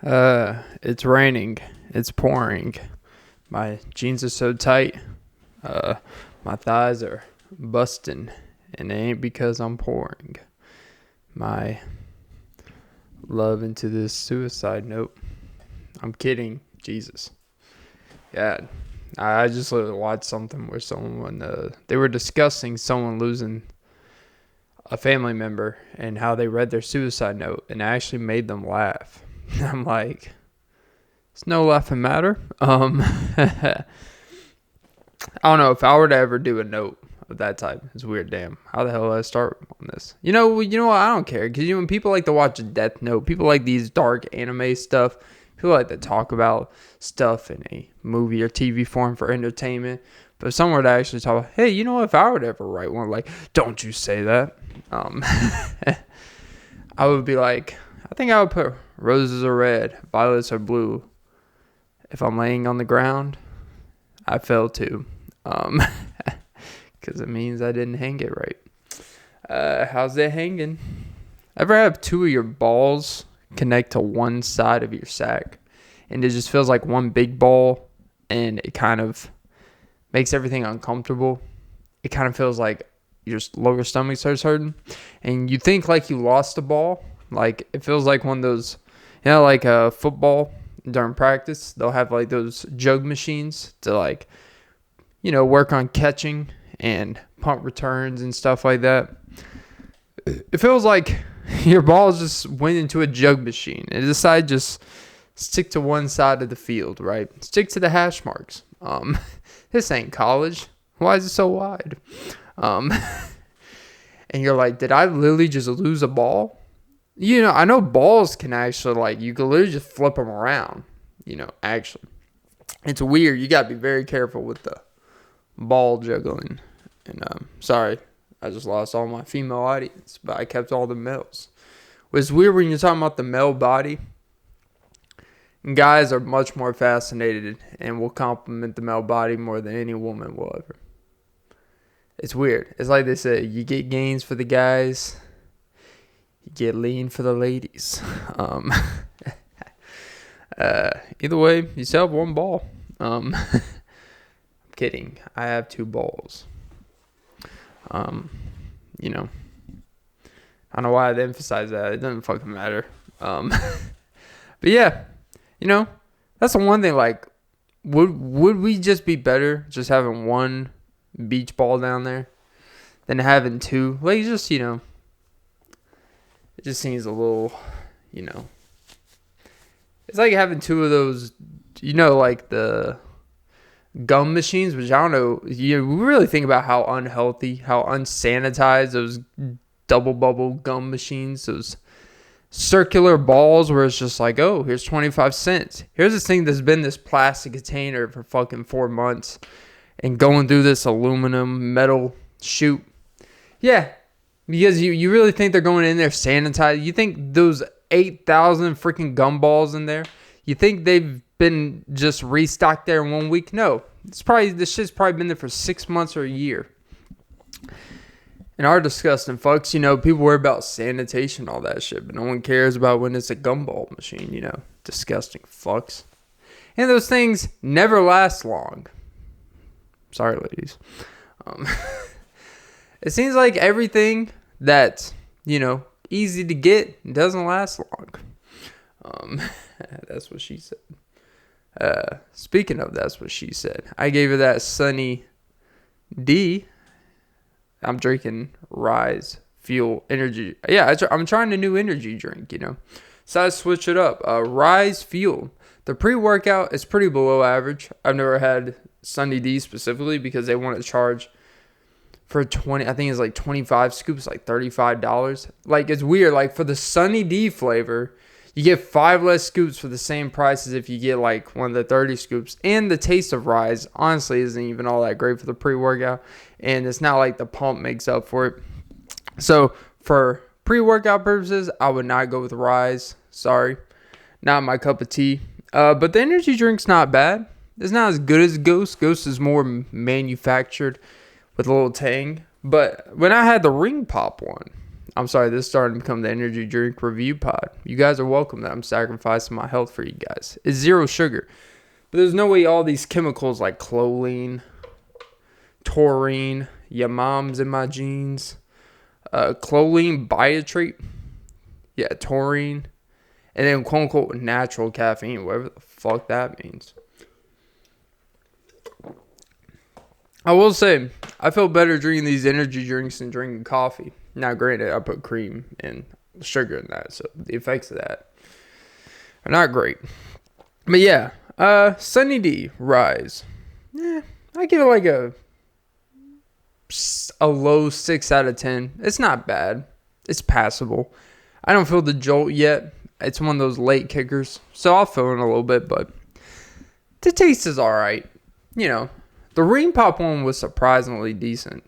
It's raining. It's pouring. My jeans are so tight. Uh, my thighs are busting, and it ain't because I'm pouring my love into this suicide note. I'm kidding. Jesus. Yeah. I just watched something where they were discussing someone losing a family member and how they read their suicide note, and it actually made them laugh. I'm like, it's no laughing matter. I don't know if I were to ever do a note of that type. It's weird. Damn, how the hell did I start on this? You know what? I don't care, because when people like to watch a Death Note, people like these dark anime stuff. People like to talk about stuff in a movie or TV form for entertainment. But if someone were to actually talk, hey, if I were to ever write one, like, don't you say that. I would be like, I think I would put roses are red, violets are blue. If I'm laying on the ground, I fell too. Because it means I didn't hang it right. How's that hanging? Ever have two of your balls connect to one side of your sack, and it just feels like one big ball, and it kind of makes everything uncomfortable? It kind of feels like your lower stomach starts hurting, and you think like you lost a ball. Like, it feels like one of those, like a football during practice, they'll have like those jug machines to like, work on catching and punt returns and stuff like that. It feels like your balls just went into a jug machine and decided just stick to one side of the field, right? Stick to the hash marks. This ain't college. Why is it so wide? And you're like, did I literally just lose a ball? I know balls can actually, you can literally just flip them around, actually. It's weird. You got to be very careful with the ball juggling. And sorry, I just lost all my female audience, but I kept all the males. It's weird when you're talking about the male body. Guys are much more fascinated and will compliment the male body more than any woman will ever. It's weird. It's like they say, you get gains for the guys, you get lean for the ladies. Either way, you still have one ball. I'm kidding. I have two balls. I don't know why I'd emphasize that. It doesn't fucking matter. But yeah, that's the one thing. Like, would we just be better just having one beach ball down there than having two? Like, just, it just seems a little, it's like having two of those, like the gum machines, which I don't know, we really think about how unhealthy, how unsanitized those double bubble gum machines, those circular balls where it's just like, oh, here's 25 cents. Here's this thing that's been this plastic container for fucking 4 months and going through this aluminum metal chute. Yeah, because you really think they're going in there sanitized? You think those 8,000 freaking gumballs in there, you think they've been just restocked there in 1 week? No. This shit's probably been there for 6 months or a year. And our disgusting fucks, people worry about sanitation, all that shit, but no one cares about when it's a gumball machine, disgusting fucks. And those things never last long. Sorry, ladies. It seems like everything that's, easy to get doesn't last long. That's what she said. Speaking of that's what she said, I gave her that Sunny D. I'm drinking RYSE Fuel Energy. Yeah, I'm trying a new energy drink, So I switch it up. RYSE Fuel. The pre-workout is pretty below average. I've never had Sunny D specifically because they want to charge for 20, I think it's like 25 scoops, like $35. Like, it's weird. Like, for the Sunny D flavor, you get 5 less scoops for the same price as if you get like one of the 30 scoops. And the taste of RYSE honestly isn't even all that great for the pre-workout. And it's not like the pump makes up for it. So for pre-workout purposes, I would not go with RYSE. Sorry. Not my cup of tea. But the energy drink's not bad. It's not as good as Ghost. Ghost is more manufactured with a little tang. But when I had the Ring Pop one, I'm sorry, this is starting to become the energy drink review pod. You guys are welcome that I'm sacrificing my health for you guys. It's zero sugar. But there's no way all these chemicals like choline, taurine, your mom's in my jeans, choline, biotrait, yeah, taurine, and then quote unquote natural caffeine, whatever the fuck that means. I will say, I feel better drinking these energy drinks than drinking coffee. Now, granted, I put cream and sugar in that, so the effects of that are not great. But yeah, Sunny D, RYSE. Yeah, I give it like a low 6 out of 10. It's not bad. It's passable. I don't feel the jolt yet. It's one of those late kickers, so I'll feel it a little bit, but the taste is alright. You know, the Ring Pop one was surprisingly decent.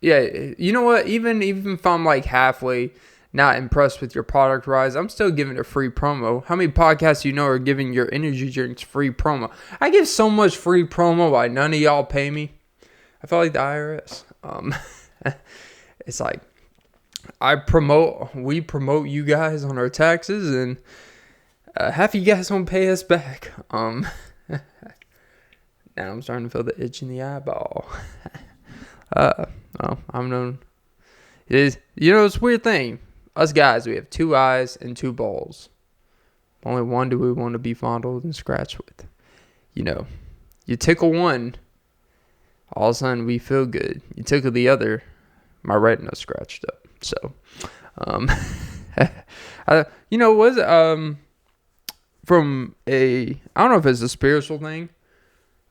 Yeah, you know what? Even if I'm like halfway not impressed with your product, RYSE, I'm still giving it a free promo. How many podcasts you know are giving your energy drinks free promo? I give so much free promo, why none of y'all pay me? I feel like the IRS. It's like we promote you guys on our taxes, and half of you guys don't pay us back. Now I'm starting to feel the itch in the eyeball. Well, I'm known. It is, you know, it's a weird thing. Us guys, we have 2 eyes and 2 balls. Only one do we want to be fondled and scratched with. You know, you tickle one, all of a sudden we feel good. You tickle the other, my retina scratched up. So, you know, from I don't know if it's a spiritual thing.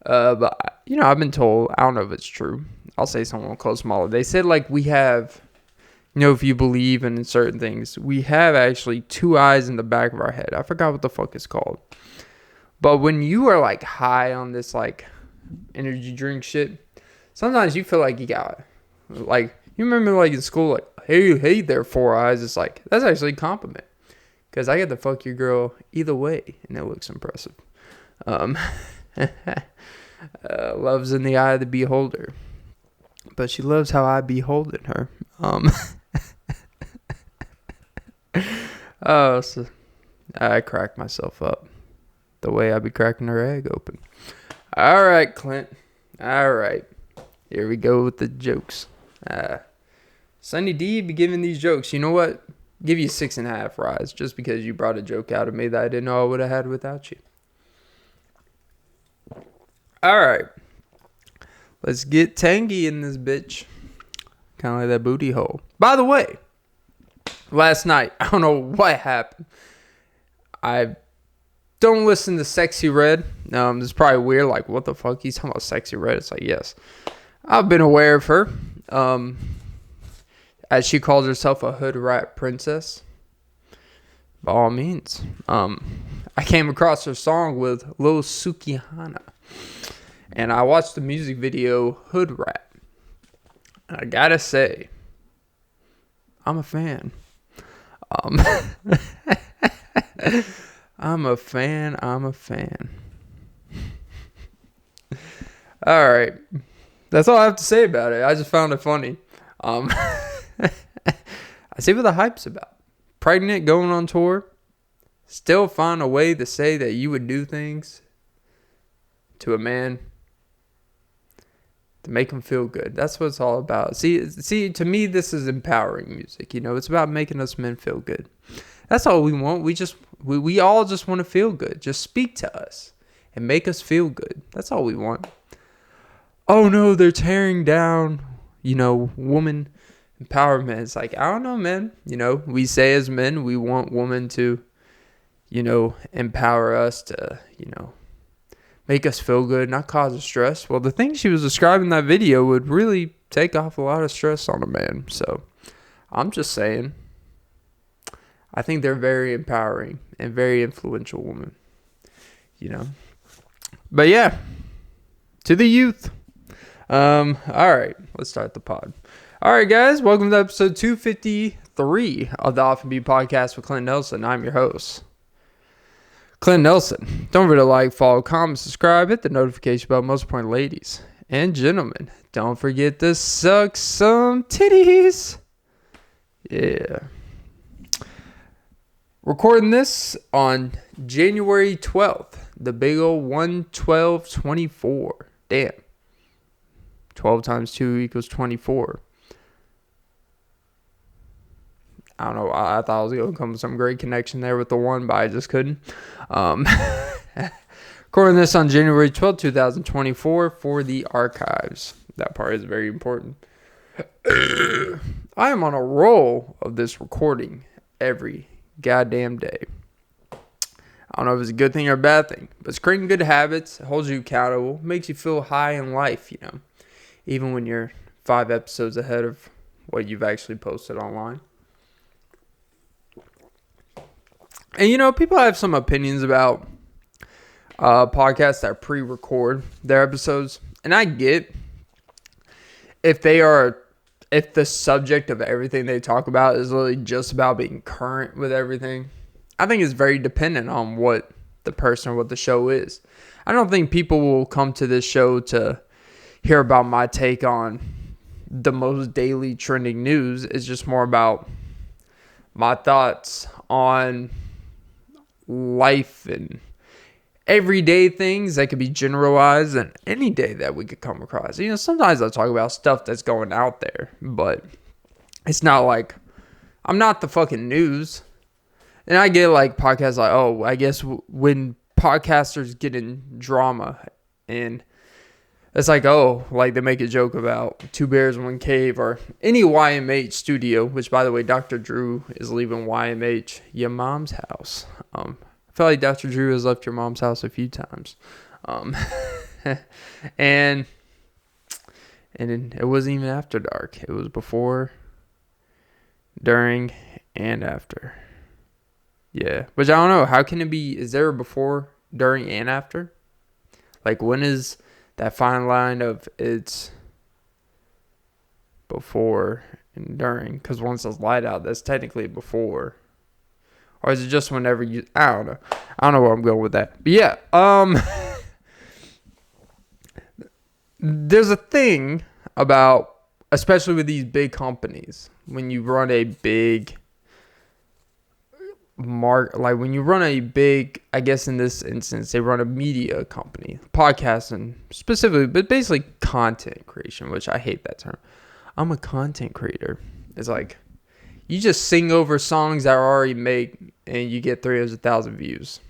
But, you know, I've been told, I don't know if it's true. I'll say someone close to Molly. They said, like, we have, you know, if you believe in certain things, we have actually 2 eyes in the back of our head. I forgot what the fuck it's called. But when you are, like, high on this, like, energy drink shit, sometimes you feel like you got, like, you remember, like, in school, like, hey there, 4 eyes. It's like, that's actually a compliment. Because I get to fuck your girl either way, and it looks impressive. Love's in the eye of the beholder, but she loves how I beholden her. So I crack myself up the way I be cracking her egg open. All right, Clint. All right, here we go with the jokes. Sunny D be giving these jokes. You know what? Give you 6.5, RYSE, just because you brought a joke out of me that I didn't know I would have had without you. All right, let's get tangy in this bitch. Kind of like that booty hole. By the way, last night, I don't know what happened. I don't listen to Sexxy Red. This is probably weird. Like, what the fuck? He's talking about Sexxy Red. It's like, yes. I've been aware of her. As she calls herself a hood rat princess. By all means. I came across her song with Lil Sukihana. And I watched the music video Hood Rat. I gotta say, I'm a fan. I'm a fan. Alright. That's all I have to say about it. I just found it funny. I see what the hype's about. Pregnant, going on tour. Still find a way to say that you would do things to a man to make him feel good. That's what it's all about. See, to me, this is empowering music. You know, it's about making us men feel good. That's all we want. We all just want to feel good. Just speak to us and make us feel good. That's all we want. Oh no, they're tearing down, you know, woman empowerment. It's like, I don't know, man. You know, we say as men, we want women to, you know, empower us to, you know, make us feel good, not cause us stress. Well, the things she was describing in that video would really take off a lot of stress on a man. So I'm just saying, I think they're very empowering and very influential women, you know. But yeah, to the youth. All right, let's start the pod. All right, guys, welcome to episode 253 of the Often Be Podcast with Clint Nelson. I'm your host, Clint Nelson. Don't forget to like, follow, comment, subscribe, hit the notification bell. Most important, ladies and gentlemen, don't forget to suck some titties. Yeah. Recording this on January 12th. The big old 1/12/24. Damn. 12 times 2 equals 24. I don't know. I thought I was going to come with some great connection there with the 1, but I just couldn't. Recording this on January 12th, 2024 for the archives. That part is very important. I am on a roll of this recording every goddamn day. I don't know if it's a good thing or a bad thing, but it's creating good habits. It holds you accountable. Makes you feel high in life, even when you're 5 episodes ahead of what you've actually posted online. And, people have some opinions about podcasts that pre-record their episodes. And I get if the subject of everything they talk about is literally just about being current with everything. I think it's very dependent on what the person or what the show is. I don't think people will come to this show to hear about my take on the most daily trending news. It's just more about my thoughts on life and everyday things that could be generalized in any day that we could come across. Sometimes I talk about stuff that's going out there, but it's not like I'm not the fucking news. And I get like podcasts like, oh, I guess when podcasters get in drama and it's like, oh, like they make a joke about 2 bears, 1 cave or any YMH studio, which by the way, Dr. Drew is leaving YMH, your mom's house. I feel like Dr. Drew has left your mom's house a few times. And it wasn't even after dark. It was before, during, and after. Yeah. But I don't know. How can it be? Is there a before, during, and after? Like, when is that fine line of it's before and during? Because once it's light out, that's technically before. Or is it just whenever you... I don't know. I don't know where I'm going with that. But yeah. There's a thing about... especially with these big companies. When you run a big... like when you run a big... I guess in this instance, they run a media company. Podcasting specifically. But basically content creation. Which I hate that term. I'm a content creator. It's like... you just sing over songs that are already made and you get 300,000 views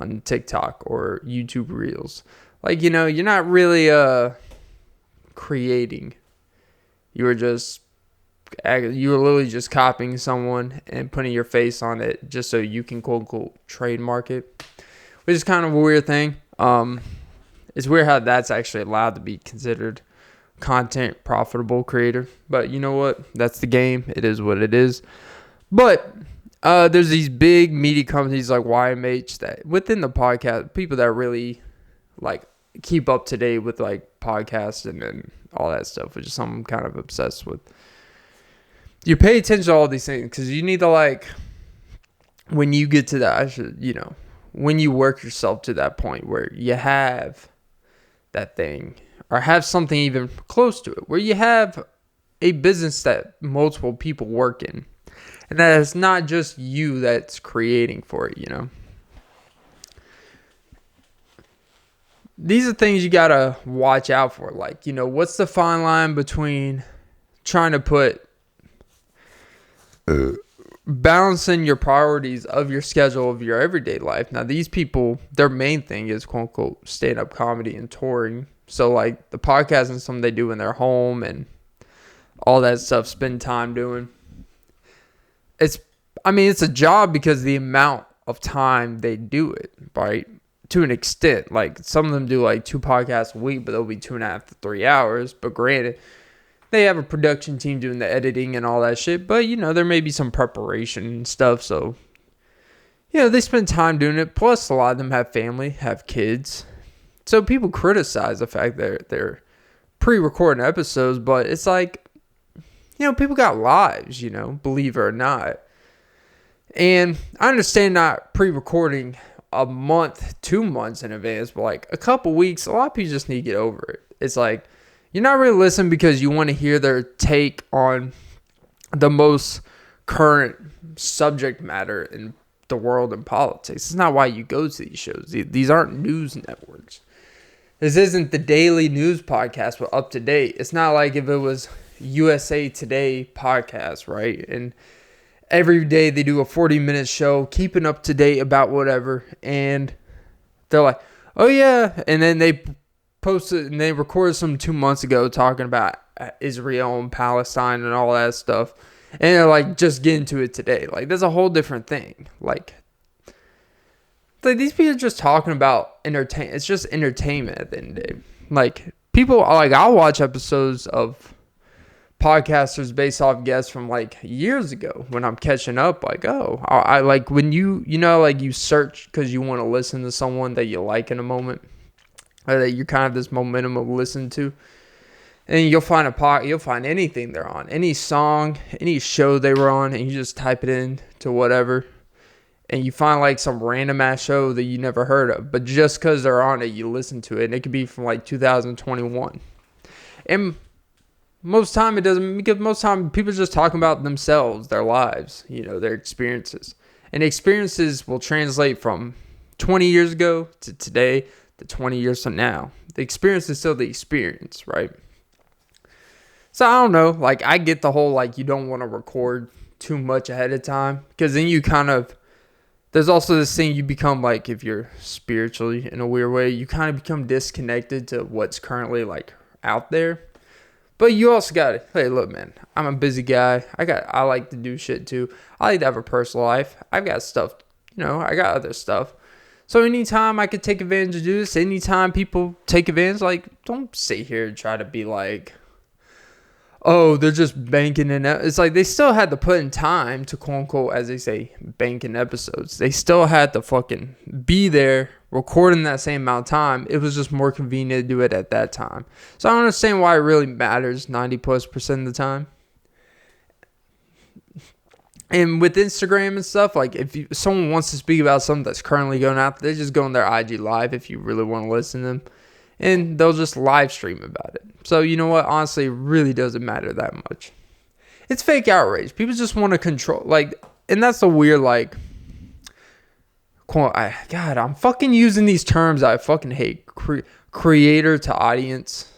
on TikTok or YouTube Reels. Like, you're not really creating. You were literally just copying someone and putting your face on it just so you can quote unquote trademark it, which is kind of a weird thing. It's weird how that's actually allowed to be considered content profitable creator, but you know what, that's the game. It is what it is. But there's these big media companies like YMH that within the podcast, people that really like keep up to date with like podcasts and all that stuff, which is something I'm kind of obsessed with. You pay attention to all these things because you need to, like, when you get to that, when you work yourself to that point where you have that thing or have something even close to it, where you have a business that multiple people work in, and that it's not just you that's creating for it, These are things you gotta watch out for. Like, what's the fine line between trying to put balancing your priorities of your schedule of your everyday life. Now, these people, their main thing is quote unquote stand-up comedy and touring. So like the podcast and something they do in their home and all that stuff, spend time doing. It's a job because the amount of time they do it, right? To an extent. Like some of them do like 2 podcasts a week, but they'll be 2.5 to 3 hours. But granted, they have a production team doing the editing and all that shit. But, there may be some preparation and stuff. So, they spend time doing it. Plus, a lot of them have family, have kids. So, people criticize the fact that they're pre-recording episodes. But it's like, people got lives, believe it or not. And I understand not pre-recording a month, 2 months in advance. But, like, a couple weeks, a lot of people just need to get over it. It's like... you're not really listening because you want to hear their take on the most current subject matter in the world and politics. It's not why you go to these shows. These aren't news networks. This isn't the daily news podcast, but up to date. It's not like if it was USA Today podcast, right? And every day they do a 40-minute show, keeping up to date about whatever. And they're like, oh yeah. And then they posted and they recorded some 2 months ago talking about Israel and Palestine and all that stuff. And they're like, just get into it today. Like, that's a whole different thing. Like these people are just talking about entertainment. It's just entertainment at the end of the day. Like, people, like, I'll watch episodes of podcasters based off guests from, like, years ago when I'm catching up. Like, oh, I like, when you know, like, you search because you want to listen to someone that you like in a moment, or that you're kind of this momentum of listening to. And you'll find you'll find anything they're on, any song, any show they were on, and you just type it in to whatever. And you find like some random ass show that you never heard of, but just because they're on it, you listen to it. And it could be from like 2021. And most time it doesn't, because most time people are just talking about themselves, their lives, their experiences. And experiences will translate from 20 years ago to today to 20 years from now. The experience is still the experience, right? So I don't know, like, I get the whole, like, you don't want to record too much ahead of time, because then you kind of, there's also this thing you become, like, if you're spiritually in a weird way, you kind of become disconnected to what's currently, like, out there. But you also got to, hey, look, man, I'm a busy guy. I like to do shit too. I like to have a personal life. I've got stuff, I got other stuff. So anytime I could take advantage of this, anytime people take advantage, like, don't sit here and try to be like, oh, they're just banking in. It's like they still had to put in time to, quote unquote, as they say, bank in episodes. They still had to fucking be there recording that same amount of time. It was just more convenient to do it at that time. So I don't understand why it really matters 90+% of the time. And with Instagram and stuff, like, if someone wants to speak about something that's currently going out, they just go on their IG live if you really want to listen to them. And they'll just live stream about it. So, you know what? Honestly, it really doesn't matter that much. It's fake outrage. People just want to control, like, and that's the weird, like, God, I'm fucking using these terms I fucking hate. Creator to audience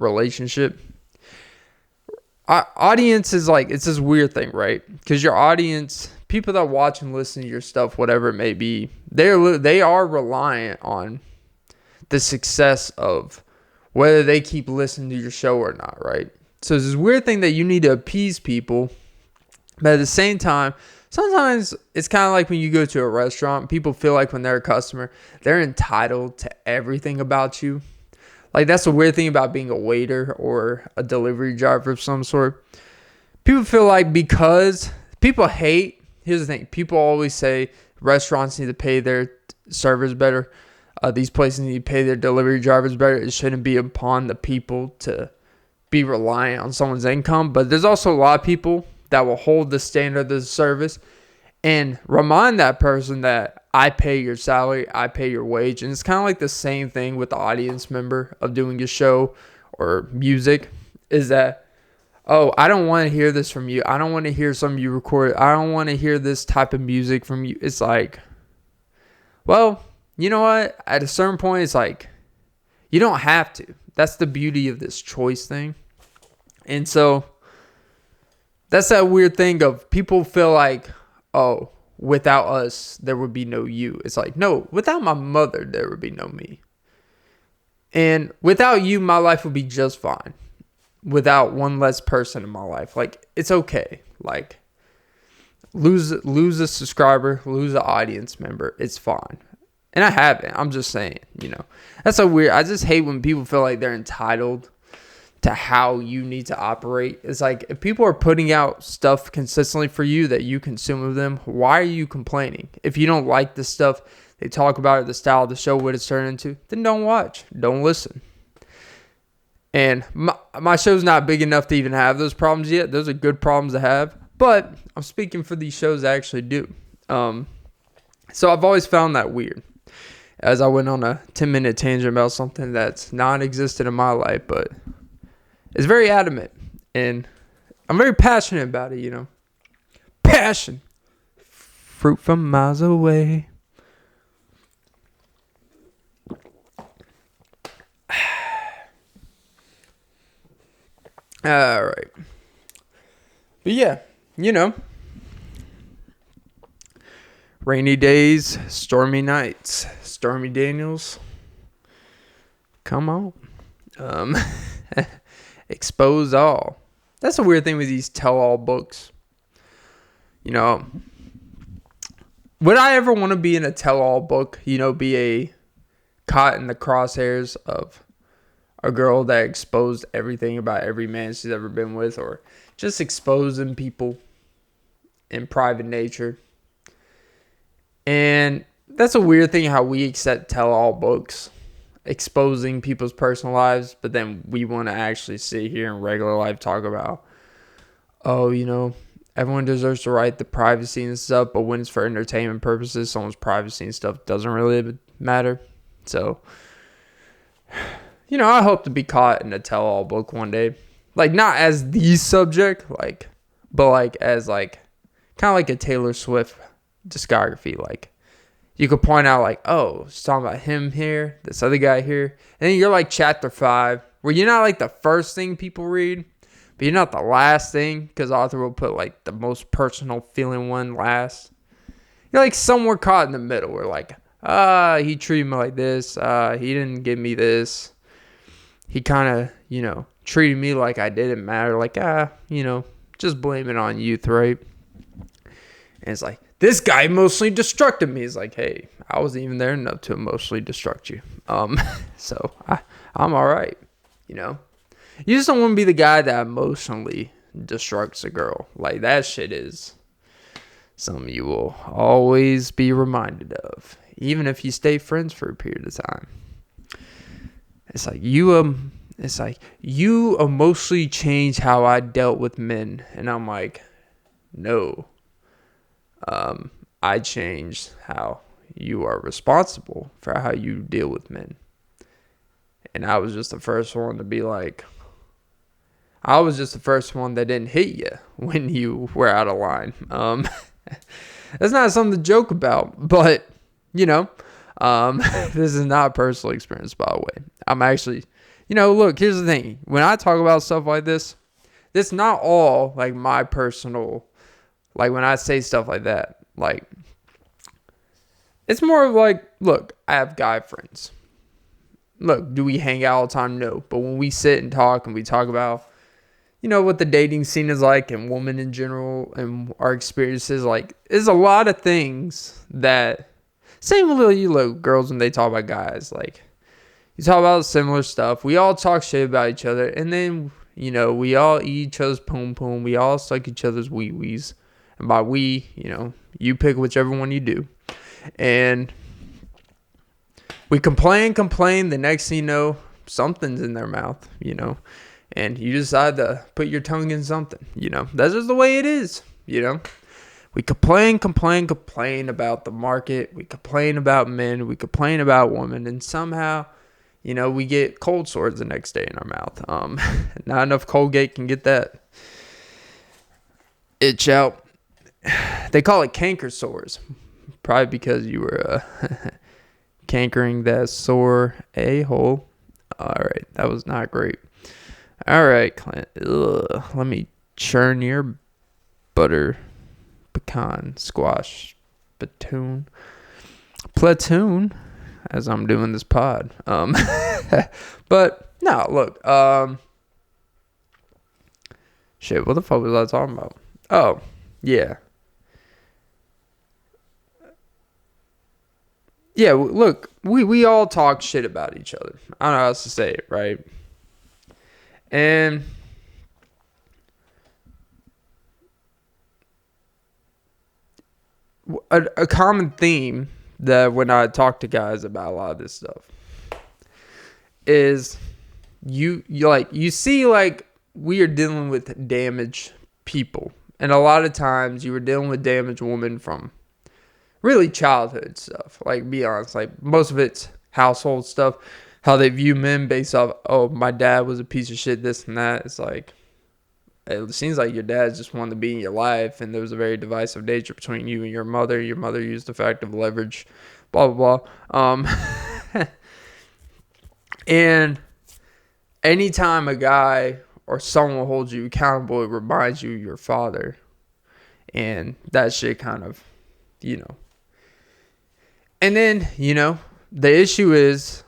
relationship. Audience is like, it's this weird thing, right? Because your audience, people that watch and listen to your stuff, whatever it may be, they are reliant on the success of whether they keep listening to your show or not, right? So it's this weird thing that you need to appease people, but at the same time, sometimes it's kind of like when you go to a restaurant, people feel like when they're a customer, they're entitled to everything about you. Like, that's the weird thing about being a waiter or a delivery driver of some sort. People feel like, because people hate, here's the thing, people always say restaurants need to pay their servers better. These places need to pay their delivery drivers better. It shouldn't be upon the people to be reliant on someone's income. But there's also a lot of people that will hold the standard of the service and remind that person that I pay your salary, I pay your wage. And it's kind of like the same thing with the audience member of doing a show or music, is that, oh, I don't want to hear this from you. I don't want to hear something you recorded. I don't want to hear this type of music from you. It's like, well, you know what? At a certain point, it's like, you don't have to. That's the beauty of this choice thing. And so that's that weird thing of people feel like, oh, without us, there would be no you. It's like, no, without my mother, there would be no me. And without you, my life would be just fine. Without one less person in my life. Like, it's okay. Like, lose a subscriber, lose an audience member. It's fine. And I haven't. I'm just saying, That's so weird. I just hate when people feel like they're entitled to how you need to operate. It's like, if people are putting out stuff consistently for you that you consume of them, why are you complaining? If you don't like the stuff they talk about or the style of the show, what it's turned into, then don't watch. Don't listen. And my show's not big enough to even have those problems yet. Those are good problems to have. But I'm speaking for these shows that actually do. So I've always found that weird. As I went on a 10-minute tangent about something that's non-existent in my life, but it's very adamant. And I'm very passionate about it, passion. Fruit from miles away. All right. But yeah, rainy days, stormy nights, Stormy Daniels. Come on. Expose all. That's a weird thing with these tell-all books. Would I ever want to be in a tell-all book? Be a caught in the crosshairs of a girl that exposed everything about every man she's ever been with, or just exposing people in private nature. And that's a weird thing how we accept tell-all books, exposing people's personal lives, but then we want to actually sit here in regular life talk about, everyone deserves the right to privacy and stuff, but when it's for entertainment purposes, someone's privacy and stuff doesn't really matter. So, I hope to be caught in a tell-all book one day. Like, not as the subject, but as kind of like a Taylor Swift discography. Like, you could point out it's talking about him here, this other guy here. And then you're chapter 5, where you're not the first thing people read, but you're not the last thing, because author will put the most personal feeling one last. You're somewhere caught in the middle, where he treated me like this, he didn't give me this. He kind of, treated me like I didn't matter. Just blame it on youth, right? And it's this guy emotionally destructed me. It's hey, I wasn't even there enough to emotionally destruct you. So I'm all right, You just don't want to be the guy that emotionally destructs a girl. That shit is something you will always be reminded of, even if you stay friends for a period of time. It's you emotionally changed how I dealt with men. And I'm no. I changed how you are responsible for how you deal with men. And I was just the first one to be I was just the first one that didn't hit you when you were out of line. That's not something to joke about, but this is not a personal experience, by the way. I'm actually, look, here's the thing. When I talk about stuff like this, it's not all my personal, when I say stuff like that, it's more of look, I have guy friends. Look, do we hang out all the time? No. But when we sit and talk and we talk about, what the dating scene is like and women in general and our experiences, there's a lot of things that, same with you girls when they talk about guys, you talk about similar stuff. We all talk shit about each other, and then, we all eat each other's poom poom. We all suck each other's wee wees. And by we, you pick whichever one you do. And we complain. The next thing you know, something's in their mouth, and you decide to put your tongue in something, That's just the way it is, We complain about the market. We complain about men. We complain about women. And somehow, we get cold sores the next day in our mouth. Not enough Colgate can get that itch out. They call it canker sores. Probably because you were cankering that sore a-hole. All right. That was not great. All right, Clint. Let me churn your butter pecan squash platoon as I'm doing this pod. But no, look. Shit, what the fuck was I talking about? Oh, yeah. Yeah, look, we all talk shit about each other. I don't know how else to say it, right? And a common theme that when I talk to guys about a lot of this stuff is you see we are dealing with damaged people, and a lot of times you were dealing with damaged women from really childhood stuff. Be honest, most of it's household stuff, how they view men based off, oh, my dad was a piece of shit, this and that. It's It seems like your dad just wanted to be in your life, and there was a very divisive nature between you and your mother. Your mother used the fact of leverage, blah, blah, blah. And anytime a guy or someone holds you accountable, it reminds you of your father. And that shit kind of, And then, the issue is,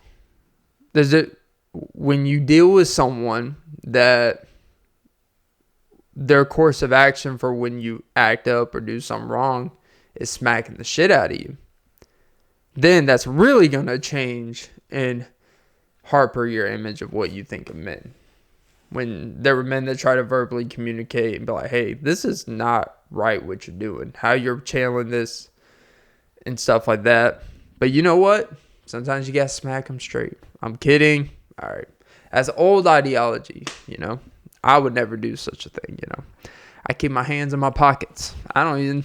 when you deal with someone that their course of action for when you act up or do something wrong is smacking the shit out of you, then that's really going to change and harper your image of what you think of men. When there were men that try to verbally communicate and be like, hey, this is not right what you're doing, how you're channeling this and stuff like that. But you know what? Sometimes you got to smack them straight. I'm kidding. All right. As old ideology, I would never do such a thing, I keep my hands in my pockets. I don't even,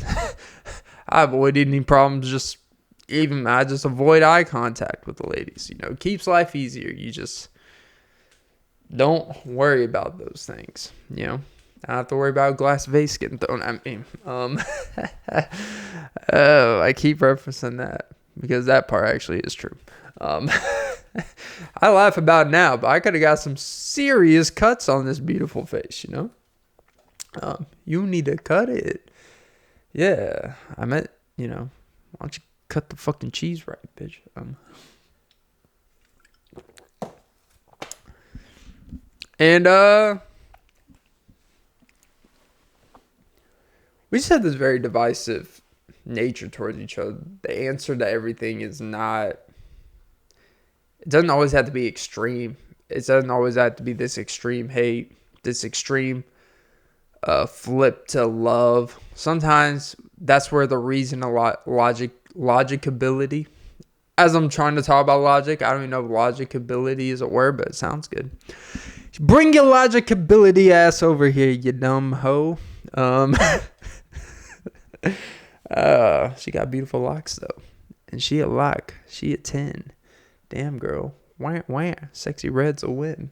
I avoid any problems. I just avoid eye contact with the ladies. It keeps life easier. You just don't worry about those things. I don't have to worry about a glass vase getting thrown at me. I keep referencing that because that part actually is true. I laugh about it now, but I could have got some serious cuts on this beautiful face, You need to cut it. Yeah, I meant, why don't you cut the fucking cheese right, bitch? We just have this very divisive nature towards each other. The answer to everything is not... It doesn't always have to be extreme. It doesn't always have to be this extreme hate, this extreme flip to love. Sometimes that's where the reason a lot logicability. As I'm trying to talk about logic, I don't even know if logicability is a word, but it sounds good. Bring your logicability ass over here, you dumb hoe. She got beautiful locks though, and she a lock. She a 10. Damn girl, wah. Sexy Red's a win.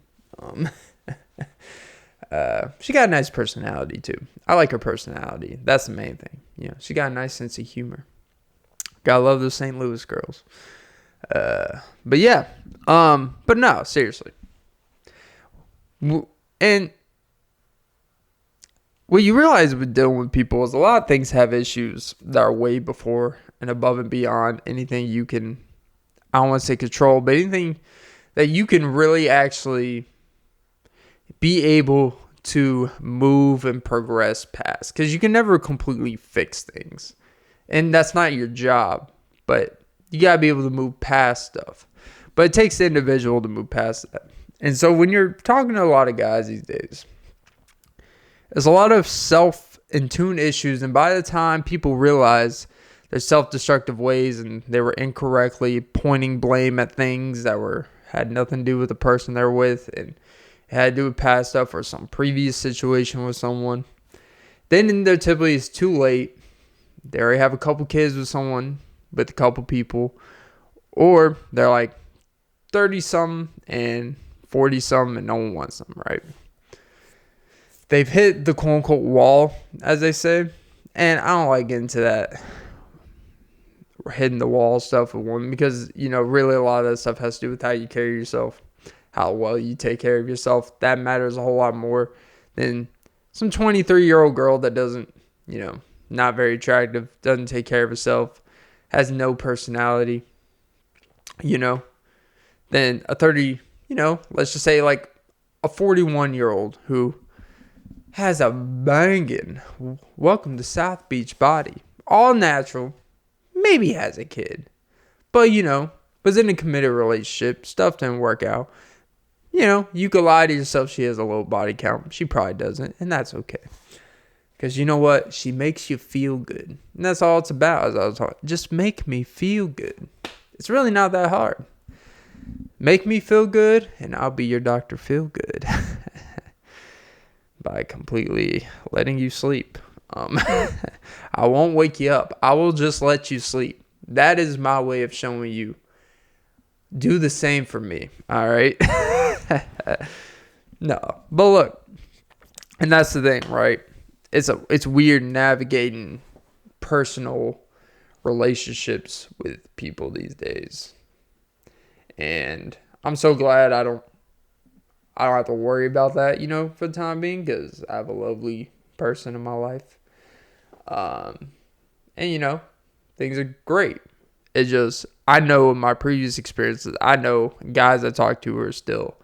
She got a nice personality too. I like her personality. That's the main thing. She got a nice sense of humor. Gotta love those St. Louis girls. But yeah. But no, seriously. And what you realize with dealing with people is a lot of things have issues that are way before and above and beyond anything you can, I don't want to say control, but anything that you can really actually be able to move and progress past. Because you can never completely fix things. And that's not your job. But you got to be able to move past stuff. But it takes the individual to move past that. And so when you're talking to a lot of guys these days, there's a lot of self-in-tune issues. And by the time people realize their self-destructive ways and they were incorrectly pointing blame at things that had nothing to do with the person they're with, and it had to do with past stuff or some previous situation with someone, then there typically is too late. They already have a couple kids with a couple people, or they're like 30-something and 40-something and no one wants them, right? They've hit the quote-unquote wall, as they say, and I don't like getting into that hitting the wall stuff with women because, really a lot of that stuff has to do with how you carry yourself, how well you take care of yourself. That matters a whole lot more than some 23-year-old girl that doesn't, not very attractive, doesn't take care of herself, has no personality, than a 30, let's just say like a 41-year-old who has a banging welcome to South Beach body, all natural, maybe has a kid, but was in a committed relationship, stuff didn't work out. You could lie to yourself she has a low body count. She probably doesn't, and that's okay. Because you know what? She makes you feel good. And that's all it's about, as I was talking. Just make me feel good. It's really not that hard. Make me feel good, and I'll be your Dr. Feel Good. By completely letting you sleep. I won't wake you up. I will just let you sleep. That is my way of showing you. Do the same for me. All right? No. But look. And that's the thing, right? It's weird navigating personal relationships with people these days. And I'm so glad I don't have to worry about that, for the time being, because I have a lovely person in my life. And things are great. It just, I know in my previous experiences, I know guys I talk to are still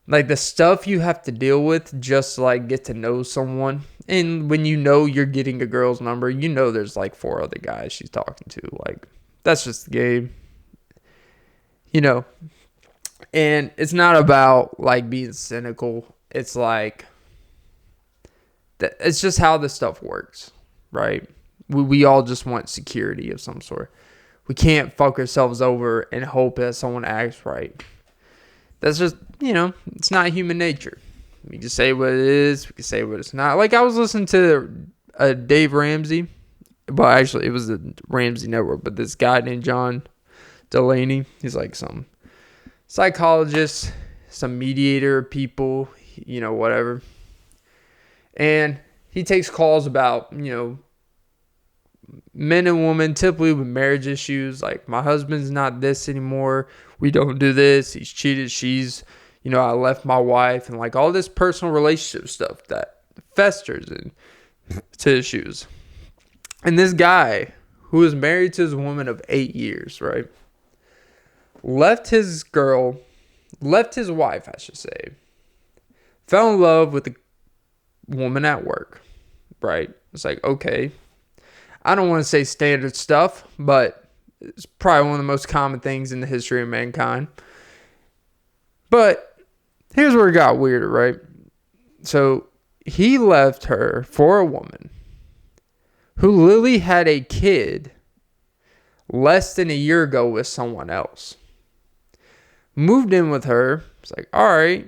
like the stuff you have to deal with just to like get to know someone. And when you're getting a girl's number, there's like 4 other guys she's talking to. Like, that's just the game, And it's not about like being cynical. It's like, it's just how this stuff works, right? We all just want security of some sort. We can't fuck ourselves over and hope that someone acts right. That's just, it's not human nature. We can say what it is. We can say what it's not. Like, I was listening to Dave Ramsey. Well, actually, it was the Ramsey Network. But this guy named John Delaney, he's like some psychologist, some mediator of people, whatever. And he takes calls about, men and women typically with marriage issues. Like, my husband's not this anymore. We don't do this. He's cheated. She's, I left my wife, and like all this personal relationship stuff that festers into issues. And this guy who was married to his woman of 8 years, right? Left his wife, I should say. Fell in love with a woman at work, right? It's like, okay. I don't want to say standard stuff, but it's probably one of the most common things in the history of mankind. But here's where it got weirder, right? So he left her for a woman who literally had a kid less than a year ago with someone else. Moved in with her. It's like, all right,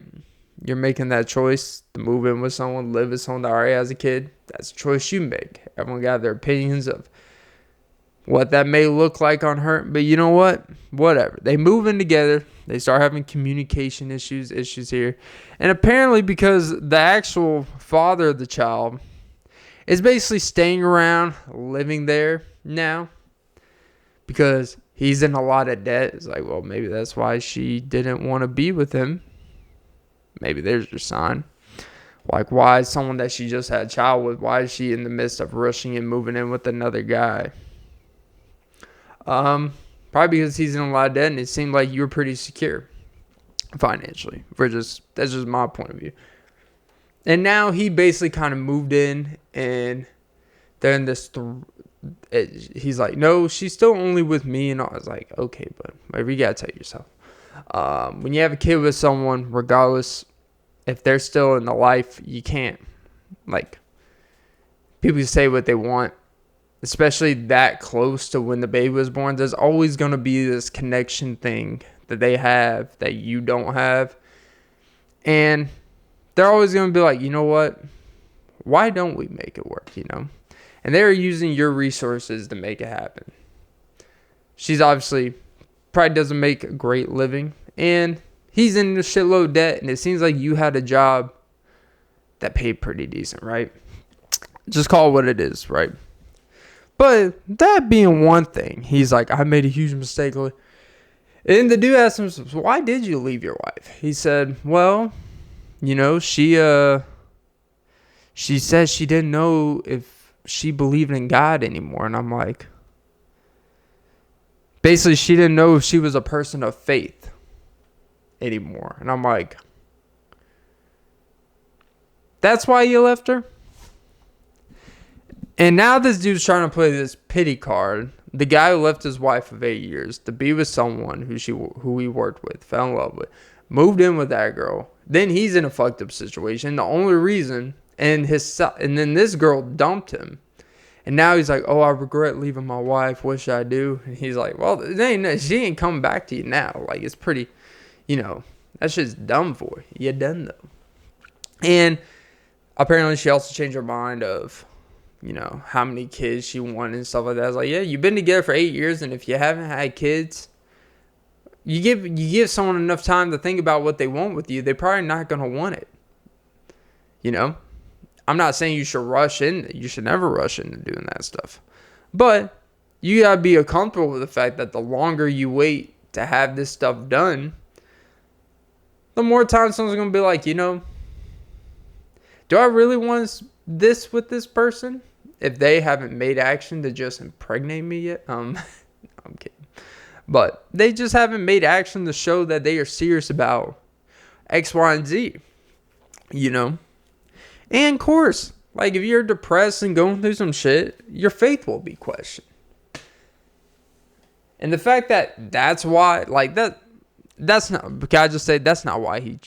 you're making that choice to move in with someone, live with someone that already has a kid. That's a choice you make. Everyone got their opinions of what that may look like on her. But you know what? Whatever. They move in together. They start having communication issues here. And apparently because the actual father of the child is basically staying around, living there now, because he's in a lot of debt. It's like, well, maybe that's why she didn't want to be with him. Maybe there's your sign. Like, why is someone that she just had a child with, why is she in the midst of rushing and moving in with another guy? Probably because he's in a lot of debt, and it seemed like you were pretty secure financially. That's just my point of view. And now he basically kind of moved in, and they're in this. He's like, no, she's still only with me, and I was like, okay, but whatever, you gotta tell yourself. When you have a kid with someone, regardless if they're still in the life, you can't. Like, people say what they want, especially that close to when the baby was born. There's always going to be this connection thing that they have that you don't have. And they're always going to be like, you know what? Why don't we make it work, And they're using your resources to make it happen. She's obviously probably doesn't make a great living. And he's in a shitload of debt. And it seems like you had a job that paid pretty decent, right? Just call it what it is, right? But that being one thing, he's like, I made a huge mistake. And the dude asked him, why did you leave your wife? He said, well, she said she didn't know if she believed in God anymore. And I'm like, basically, she didn't know if she was a person of faith anymore. And I'm like, that's why you left her? And now this dude's trying to play this pity card. The guy who left his wife of 8 years to be with someone who he worked with, fell in love with, moved in with that girl. Then he's in a fucked up situation. The only reason, and then this girl dumped him. And now he's like, oh, I regret leaving my wife. What should I do? And he's like, well, she ain't coming back to you now. Like, it's pretty, that's just dumb for you. You're done, though. And apparently she also changed her mind of, how many kids she wanted and stuff like that. I was like, yeah, you've been together for 8 years, and if you haven't had kids, you give someone enough time to think about what they want with you, they're probably not going to want it. You know, I'm not saying you should rush in. You should never rush into doing that stuff. But you got to be comfortable with the fact that the longer you wait to have this stuff done, the more time someone's going to be like, you know, do I really want this with this person? If they haven't made action to just impregnate me yet. I'm kidding. But they just haven't made action to show that they are serious about X, Y, and Z. You know? And of course, like if you're depressed and going through some shit, your faith will be questioned. And the fact that that's why, like that's not, can I just say that's not why he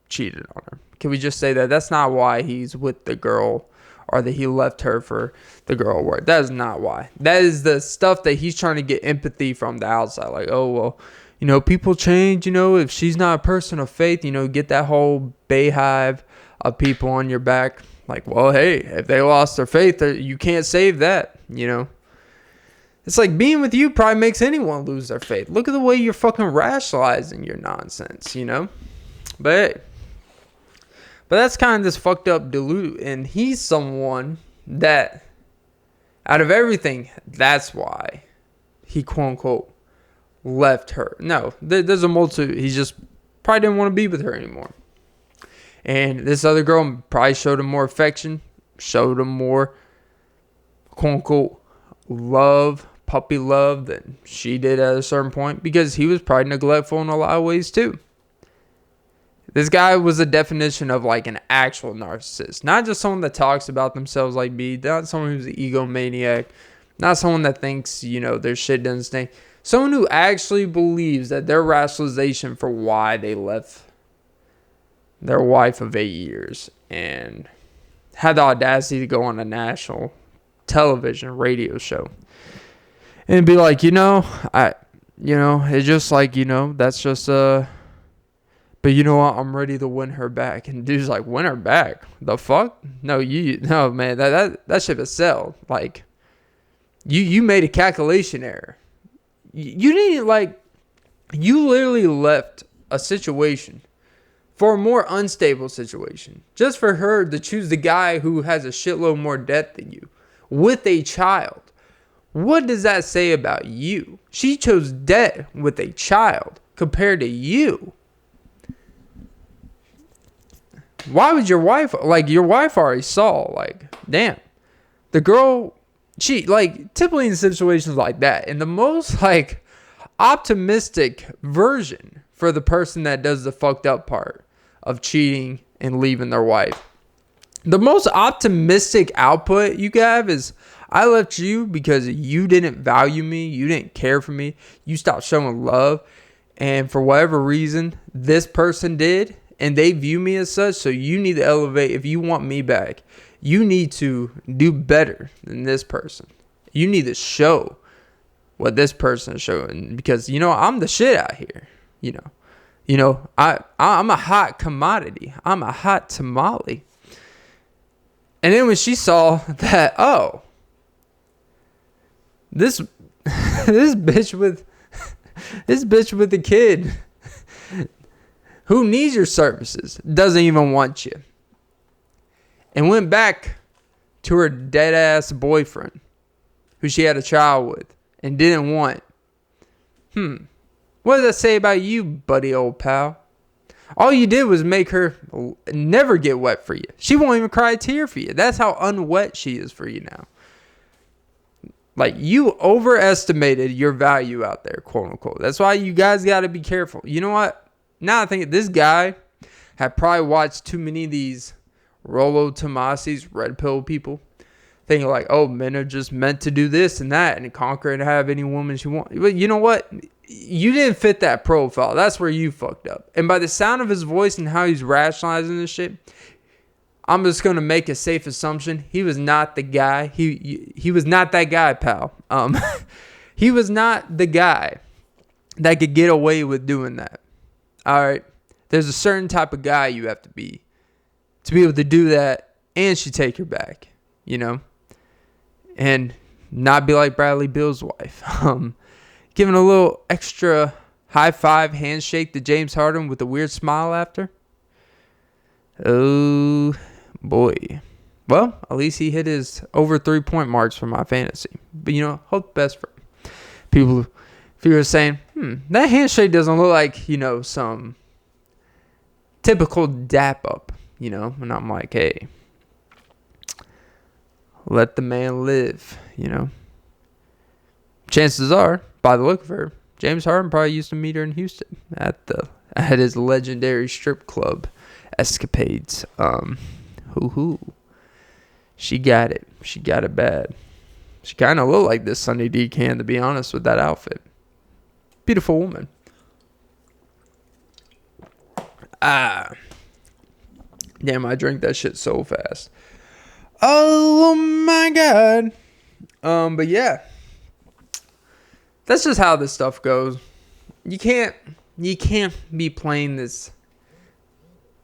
cheated on her? Can we just say that that's not why he's with the girl, or that he left her for the girl work? That is not why. That is the stuff that he's trying to get empathy from the outside. Like, oh, well, you know, people change, you know, if she's not a person of faith, you know, get that whole beehive of people on your back. Like, well, hey, if they lost their faith, you can't save that, you know. It's like being with you probably makes anyone lose their faith. Look at the way you're fucking rationalizing your nonsense, you know. But hey. But that's kind of this fucked up deluded. And he's someone that, out of everything, that's why he quote unquote left her. No, there's a multitude. He just probably didn't want to be with her anymore. And this other girl probably showed him more affection, showed him more quote unquote love, puppy love than she did at a certain point, because he was probably neglectful in a lot of ways too. This guy was a definition of like an actual narcissist. Not just someone that talks about themselves like me. Not someone who's an egomaniac. Not someone that thinks, you know, their shit doesn't stink. Someone who actually believes that their rationalization for why they left their wife of 8 years and had the audacity to go on a national television radio show and be like, you know, it's just like, you know, that's just but you know what? I'm ready to win her back. And dude's like, win her back? The fuck? No, man. That ship is sell. Like, you made a calculation error. You didn't, like, you literally left a situation for a more unstable situation just for her to choose the guy who has a shitload more debt than you with a child. What does that say about you? She chose debt with a child compared to you. Why would your wife, like, your wife already saw, like, damn, the girl, she, like, typically in situations like that, and the most, like, optimistic version for the person that does the fucked up part of cheating and leaving their wife, the most optimistic output you have is, I left you because you didn't value me, you didn't care for me, you stopped showing love, and for whatever reason, this person did, and they view me as such, so you need to elevate. If you want me back, you need to do better than this person. You need to show what this person is showing, because, you know, I'm the shit out here. You know, I'm a hot commodity. I'm a hot tamale. And then when she saw that, oh, this bitch with the kid who needs your services doesn't even want you, and went back to her dead ass boyfriend who she had a child with and didn't want. What does that say about you, buddy old pal? All you did was make her never get wet for you. She won't even cry a tear for you. That's how unwet she is for you now. Like, you overestimated your value out there, quote unquote. That's why you guys got to be careful. You know what? Now I think this guy had probably watched too many of these Rollo Tomasi's red pill people, thinking like, oh, men are just meant to do this and that and conquer and have any woman she wants. But you know what? You didn't fit that profile. That's where you fucked up. And by the sound of his voice and how he's rationalizing this shit, I'm just going to make a safe assumption. He was not the guy. He was not that guy, pal. He was not the guy that could get away with doing that. All right. There's a certain type of guy you have to be able to do that, and she take your back, you know, and not be like Bradley Bill's wife. Giving a little extra high five handshake to James Harden with a weird smile after. Oh, Boy. Well, at least he hit his over 3-point marks for my fantasy. But, hope the best for him. People, if you were saying, that handshake doesn't look like, some typical dap up, And I'm like, hey, let the man live, Chances are, by the look of her, James Harden probably used to meet her in Houston at his legendary strip club escapades. She got it. She got it bad. She kind of looked like this Sunday D can, to be honest, with that outfit. Beautiful woman. Damn, I drank that shit so fast. Oh my god. But yeah. That's just how this stuff goes. You can't be playing this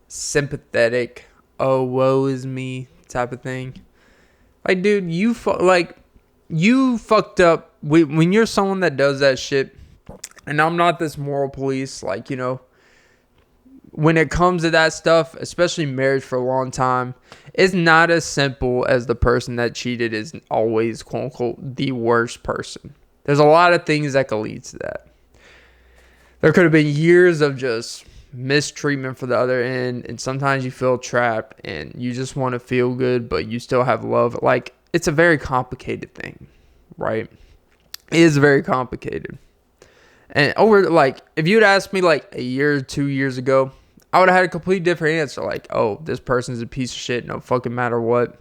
sympathetic, oh woe is me type of thing. Like, dude, you fucked up. When you're someone that does that shit, and I'm not this moral police, like, when it comes to that stuff, especially marriage for a long time, it's not as simple as the person that cheated is always, quote unquote, the worst person. There's a lot of things that could lead to that. There could have been years of just mistreatment for the other end, and sometimes you feel trapped and you just want to feel good, but you still have love. Like, it's a very complicated thing, right? It is very complicated. And if you'd asked me like a year or 2 years ago, I would have had a completely different answer. Like, oh, this person's a piece of shit, no fucking matter what.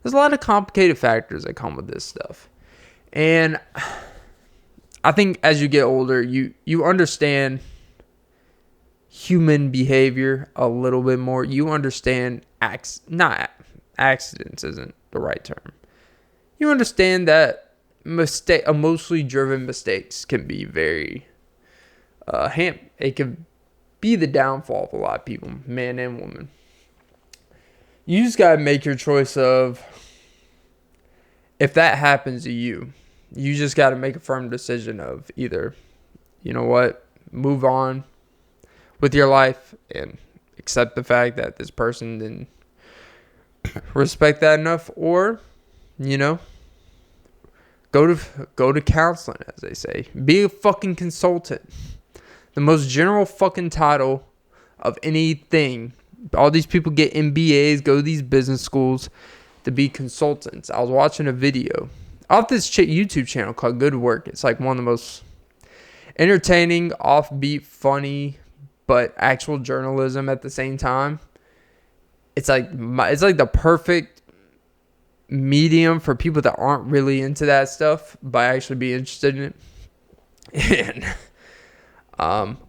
There's a lot of complicated factors that come with this stuff. And I think as you get older, you understand human behavior a little bit more. You understand not accidents isn't the right term. You understand that emotionally driven mistakes can be very it can be the downfall of a lot of people, man and woman. You just gotta make your choice of, if that happens to you, you just gotta make a firm decision of either, you know what, move on with your life and accept the fact that this person didn't respect that enough, or go to counseling, as they say. Be a fucking consultant. The most general fucking title of anything. All these people get MBAs, go to these business schools to be consultants. I was watching a video off this YouTube channel called Good Work. It's like one of the most entertaining, offbeat, funny, but actual journalism at the same time. It's like the perfect medium for people that aren't really into that stuff, but actually be interested in it. And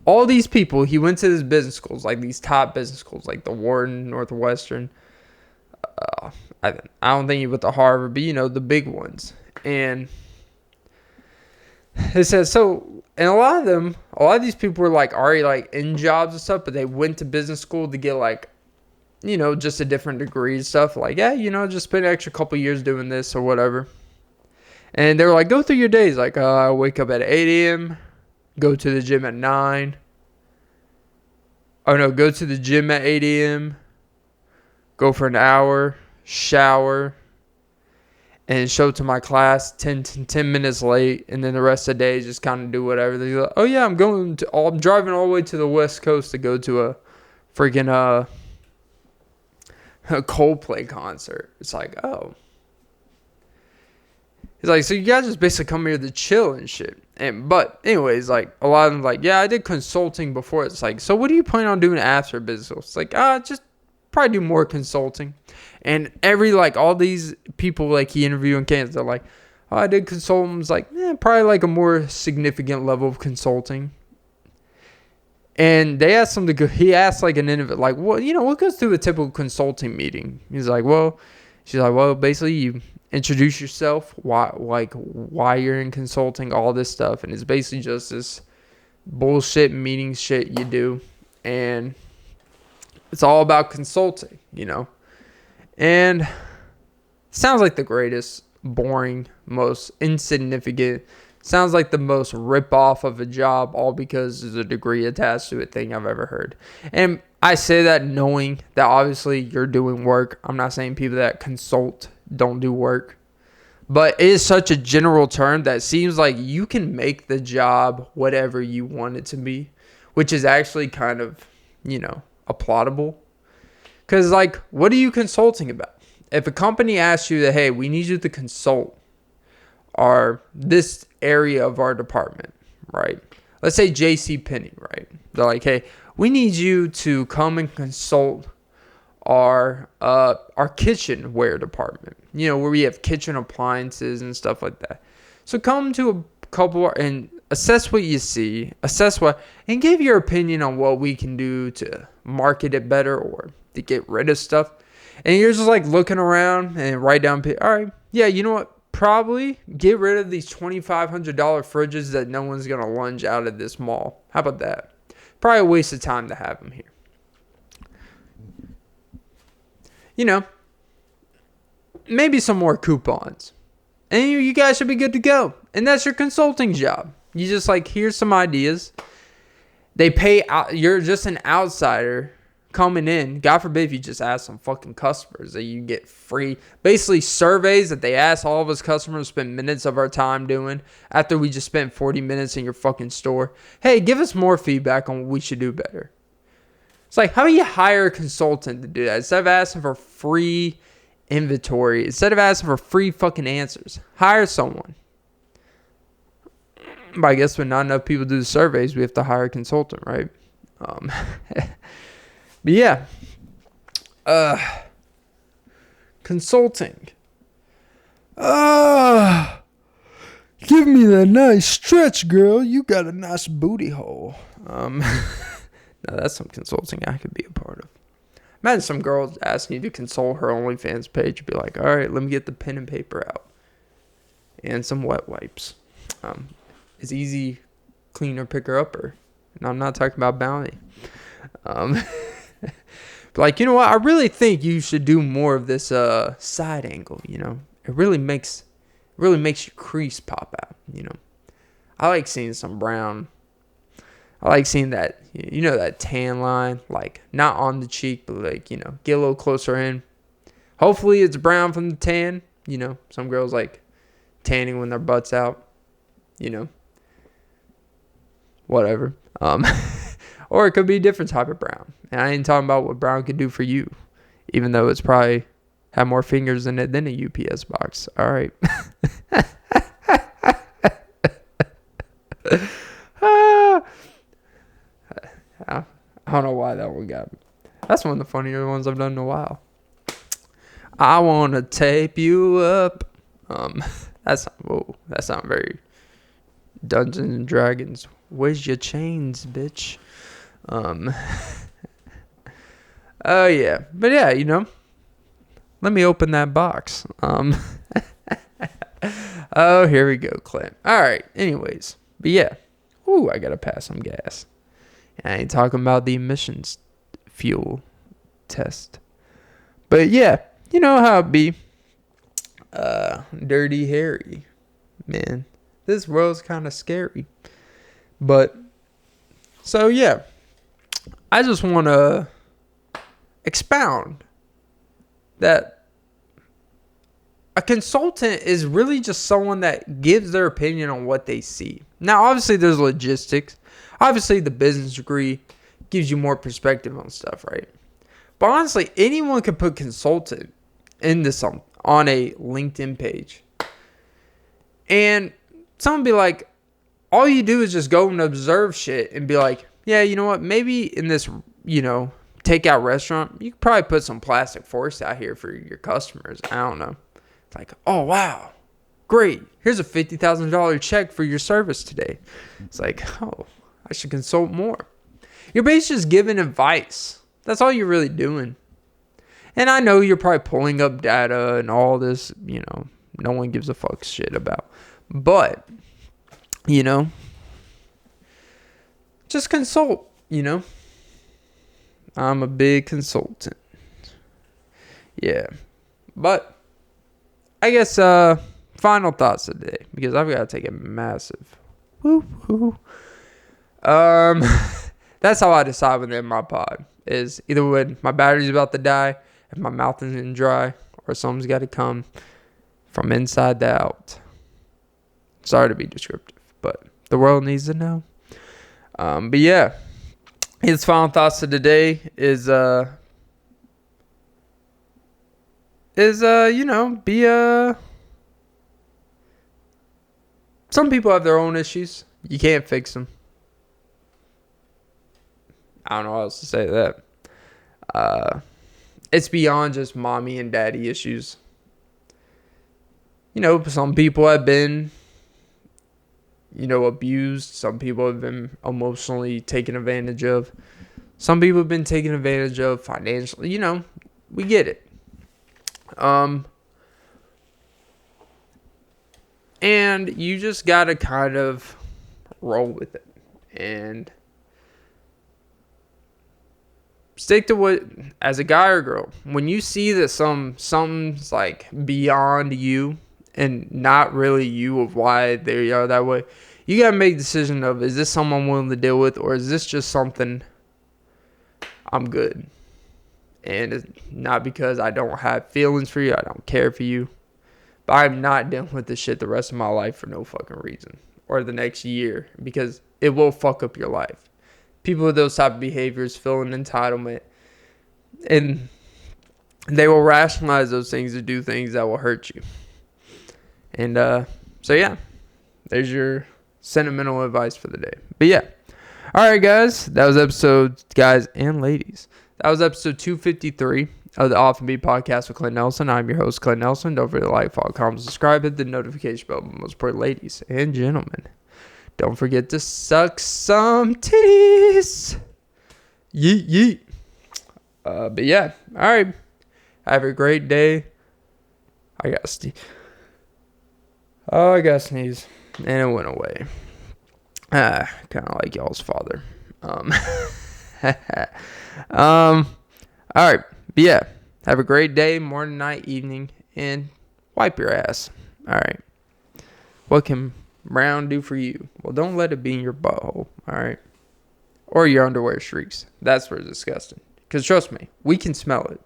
all these people, he went to these business schools, like these top business schools, like the Wharton, Northwestern. I don't think he went to Harvard, but the big ones. And it says so. And a lot of these people were like already like in jobs and stuff, but they went to business school to get like, just a different degree and stuff. Like, yeah, just spend an extra couple years doing this or whatever. And they were like, go through your days. Like, I wake up at 8 a.m., go to the gym at 9. Oh, no, go to the gym at 8 a.m., go for an hour, shower, and show up to my class 10 minutes late. And then the rest of the day, just kind of do whatever. They're like, oh, yeah, I'm driving all the way to the West Coast to go to a freaking a Coldplay concert. It's like, oh. He's like, so you guys just basically come here to chill and shit. But anyways, like, a lot of them like, yeah, I did consulting before. It's like, so what do you plan on doing after business? It's like, just probably do more consulting. And all these people like he interviewed in Kansas, they're like, oh, I did consulting. It's like, probably like a more significant level of consulting. And they asked him to go. He asked like an interview, like, what goes through a typical consulting meeting? She's like, well, basically you introduce yourself, why you're in consulting, all this stuff, and it's basically just this bullshit meeting shit you do, and it's all about consulting, and sounds like the greatest, boring, most insignificant Sounds like the most rip-off of a job, all because there's a degree attached to it thing I've ever heard. And I say that knowing that obviously you're doing work. I'm not saying people that consult don't do work. But it is such a general term that seems like you can make the job whatever you want it to be, which is actually kind of, applaudable. Because, like, what are you consulting about? If a company asks you that, hey, we need you to consult this area of our department, right? Let's say JCPenney, right? They're like, hey, we need you to come and consult our kitchenware department, where we have kitchen appliances and stuff like that. So come to a couple and assess what you see, and give your opinion on what we can do to market it better or to get rid of stuff. And you're just like looking around and write down, all right, yeah, you know what? Probably get rid of these $2,500 fridges that no one's going to lunge out of this mall. How about that? Probably a waste of time to have them here. Maybe some more coupons. And you guys should be good to go. And that's your consulting job. You just like, here's some ideas. They pay out. You're just an outsider coming in. God forbid if you just ask some fucking customers that you get free. Basically surveys that they ask all of us customers to spend minutes of our time doing after we just spent 40 minutes in your fucking store. Hey, give us more feedback on what we should do better. It's like, how do you hire a consultant to do that? Instead of asking for free inventory, instead of asking for free fucking answers, hire someone. But I guess when not enough people do the surveys, we have to hire a consultant, right? But yeah. Consulting. Give me that nice stretch, girl. You got a nice booty hole. No, that's some consulting I could be a part of. Imagine some girl asking you to consult her OnlyFans page. You'd be like, all right, let me get the pen and paper out. And some wet wipes. Is easy cleaner picker upper. And I'm not talking about Bounty. But like, you know what? I really think you should do more of this side angle, It really makes your crease pop out, I like seeing some brown. I like seeing that, that tan line, like not on the cheek, but like, get a little closer in. Hopefully it's brown from the tan. Some girls like tanning when their butt's out, whatever. Or it could be a different type of brown. And I ain't talking about what brown could do for you, even though it's probably have more fingers in it than a UPS box. All right. I don't know why that one got me. That's one of the funnier ones I've done in a while. I want to tape you up. That's not very Dungeons and Dragons. Where's your chains, bitch? Oh yeah. But yeah, let me open that box. Oh, here we go, Clint. All right. Anyways, but yeah. Ooh, I gotta pass some gas. I ain't talking about the emissions fuel test. But yeah, you know how it be. Dirty Harry. Man, this world's kind of scary. But, so yeah. I just want to expound that a consultant is really just someone that gives their opinion on what they see. Now, obviously, there's logistics. Obviously, the business degree gives you more perspective on stuff, right? But honestly, anyone can put consultant into something on a LinkedIn page. And someone be like, all you do is just go and observe shit and be like, yeah, you know what? Maybe in this, takeout restaurant, you could probably put some plastic forks out here for your customers. I don't know. It's like, oh, wow. Great. Here's a $50,000 check for your service today. It's like, oh, I should consult more. You're basically just giving advice. That's all you're really doing. And I know you're probably pulling up data and all this, no one gives a fuck shit about. But, just consult, I'm a big consultant. Yeah. But I guess final thoughts of the day, because I've got to take a massive woo. That's how I decide when they're in my pod. Is either when my battery's about to die, if my mouth isn't dry, or something's got to come from inside to out. Sorry to be descriptive, but the world needs to know. But yeah, his final thoughts of the day is some people have their own issues. You can't fix them. I don't know how else to say that. It's beyond just mommy and daddy issues. Some people have been, abused. Some people have been emotionally taken advantage of. Some people have been taken advantage of financially. We get it. And you just gotta kind of roll with it and stick to what, as a guy or girl, when you see that something's like beyond you and not really you of why they are that way, you gotta make a decision of, is this something I'm willing to deal with, or is this just something I'm good? And it's not because I don't have feelings for you, I don't care for you, but I'm not dealing with this shit the rest of my life for no fucking reason, or the next year, because it will fuck up your life. People with those type of behaviors feel an entitlement, and they will rationalize those things to do things that will hurt you. And so yeah, there's your sentimental advice for the day. But yeah, all right, guys, that was episode, guys and ladies. That was episode 253 of the Often Be podcast with Clint Nelson. I'm your host, Clint Nelson. Don't forget to like, follow, comment, subscribe, hit the notification bell. But most important, ladies and gentlemen, don't forget to suck some titties. Yeet, yeet. But yeah, all right. Have a great day. I got sneeze. Oh, I got sneeze. And it went away. Kind of like y'all's father. All right. But yeah, have a great day, morning, night, evening, and wipe your ass. All right. What can brown do for you? Well, don't let it be in your butthole. All right. Or your underwear streaks. That's where it's disgusting. Because trust me, we can smell it.